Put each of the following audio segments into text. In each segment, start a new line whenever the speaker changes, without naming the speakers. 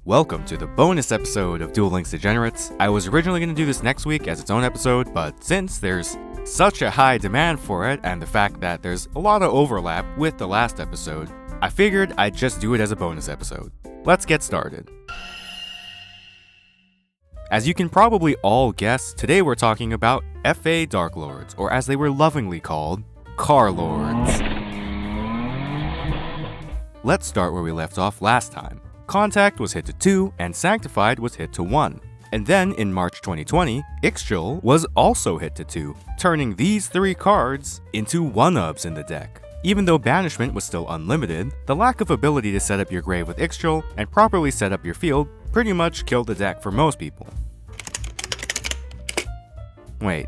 Welcome to the bonus episode of Duel Degenerates. I was originally going to do this next week as its own episode, but since there's such a high demand for it and the fact that there's a lot of overlap with the last episode, I figured I'd just do it as a bonus episode. Let's get started. As you can probably all guess, today we're talking about FA Darklords, or as they were lovingly called, Darklords. Let's start where we left off last time. Contact was hit to 2 and Sanctified was hit to 1. And then in March 2020, Ixchel was also hit to 2, turning these 3 cards into 1-ubs in the deck. Even though Banishment was still unlimited, the lack of ability to set up your grave with Ixchel and properly set up your field pretty much killed the deck for most people. Wait.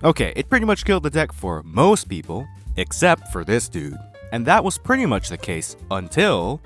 Okay, it pretty much killed the deck for most people, except for this dude. And that was pretty much the case until...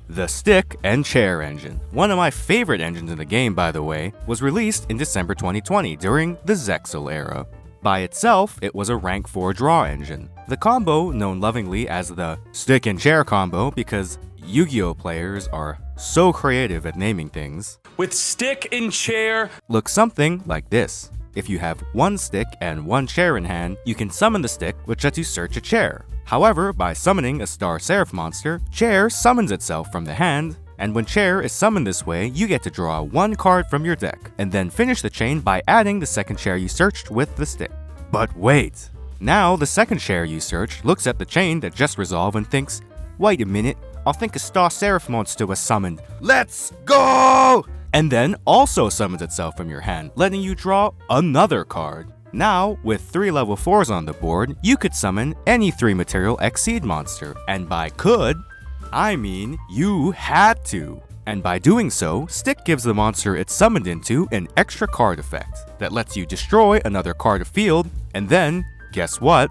the Stick and Chair engine, one of my favorite engines in the game by the way, was released in December 2020 during the Zexal era. By itself, it was a rank 4 draw engine. The combo, known lovingly as the Stick and Chair combo because Yu-Gi-Oh! Players are so creative at naming things,
with Stick and Chair,
looks something like this. If you have 1 stick and 1 chair in hand, you can summon the stick, which lets you search a chair. However, by summoning a Star Seraph monster, Chair summons itself from the hand, and when Chair is summoned this way, you get to draw 1 card from your deck, and then finish the chain by adding the second chair you searched with the stick. But wait! Now the second chair you searched looks at the chain that just resolved and thinks, wait a minute, I think a Star Seraph monster was summoned. Let's go! And then also summons itself from your hand, letting you draw another card. Now, with 3 level 4s on the board, you could summon any 3 material Exceed monster. And by could, I mean you had to. And by doing so, Stick gives the monster it's summoned into an extra card effect that lets you destroy another card of field, and then, guess what?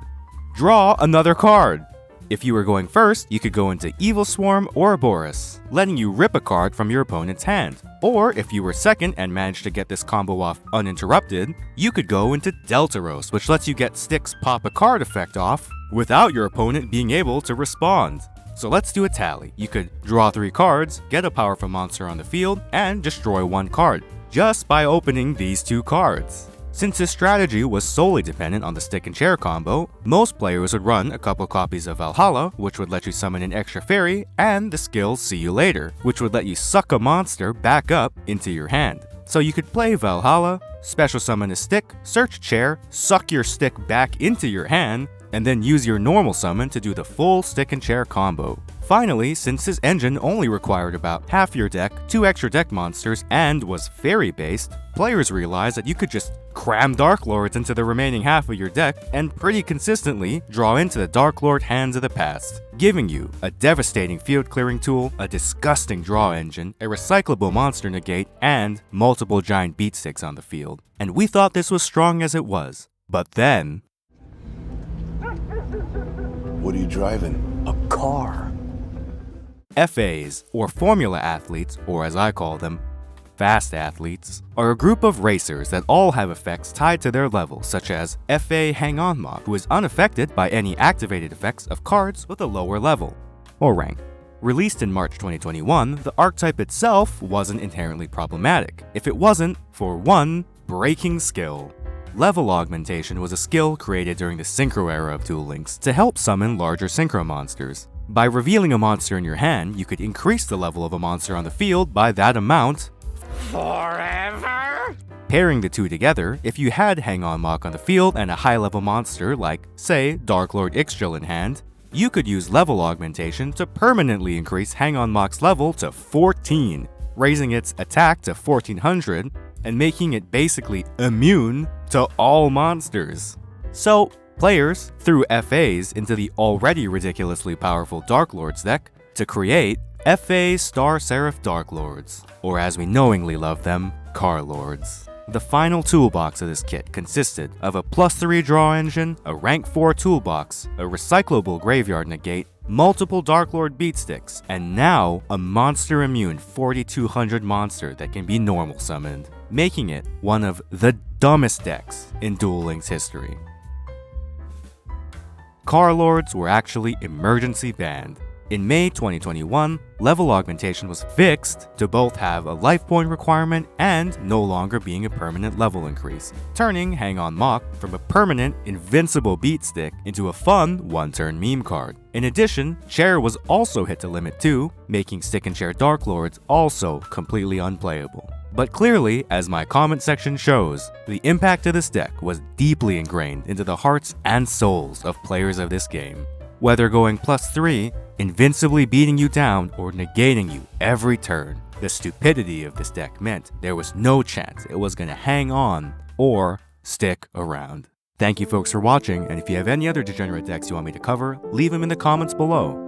Draw another card. If you were going first, you could go into Evil Swarm or Boris, letting you rip a card from your opponent's hand. Or if you were second and managed to get this combo off uninterrupted, you could go into Deltaros, which lets you get Stick's pop a card effect off without your opponent being able to respond. So let's do a tally. You could draw 3 cards, get a powerful monster on the field, and destroy 1 card, just by opening these 2 cards. Since this strategy was solely dependent on the Stick and Chair combo, most players would run a couple copies of Valhalla, which would let you summon an extra fairy, and the skill See You Later, which would let you suck a monster back up into your hand. So you could play Valhalla, special summon a stick, search Chair, suck your stick back into your hand, and then use your normal summon to do the full Stick and Chair combo. Finally, since this engine only required about half your deck, 2 extra deck monsters, and was fairy-based, players realized that you could just cram Darklords into the remaining half of your deck and pretty consistently draw into the Darklord hands of the past, giving you a devastating field clearing tool, a disgusting draw engine, a recyclable monster negate, and multiple giant beatsticks on the field. And we thought this was strong as it was. But then...
What are you driving?
a car.
FAs, or Formula Athletes, or as I call them, Fast Athletes, are a group of racers that all have effects tied to their level, such as FA Hang On Mock, who is unaffected by any activated effects of cards with a lower level, or rank. Released in March 2021, the archetype itself wasn't inherently problematic, if it wasn't for one breaking skill. Level Augmentation was a skill created during the Synchro era of Duel Links to help summon larger Synchro monsters. By revealing a monster in your hand, you could increase the level of a monster on the field by that amount forever. Pairing the two together, if you had Hang On Mock on the field and a high-level monster like, say, Darklord Ixchel in hand, you could use Level Augmentation to permanently increase Hang On Mock's level to 14, raising its attack to 1400 and making it basically immune to all monsters. So, players threw FAs into the already ridiculously powerful Darklords deck to create FA Star Seraph Darklords, or as we knowingly love them, Darklords. The final toolbox of this kit consisted of a +3 draw engine, a rank 4 toolbox, a recyclable graveyard negate, multiple Darklord beatsticks, and now a monster immune 4200 monster that can be normal summoned, making it one of the dumbest decks in Duel Links history. Darklords were actually emergency banned. In May 2021, level augmentation was fixed to both have a life point requirement and no longer being a permanent level increase, turning Hang On Mock from a permanent, invincible beat stick into a fun one-turn meme card. In addition, chair was also hit to limit 2, making stick and chair Darklords also completely unplayable. But clearly, as my comment section shows, the impact of this deck was deeply ingrained into the hearts and souls of players of this game. Whether going +3, invincibly beating you down, or negating you every turn, the stupidity of this deck meant there was no chance it was going to hang on or stick around. Thank you folks for watching, and if you have any other Degenerate decks you want me to cover, leave them in the comments below.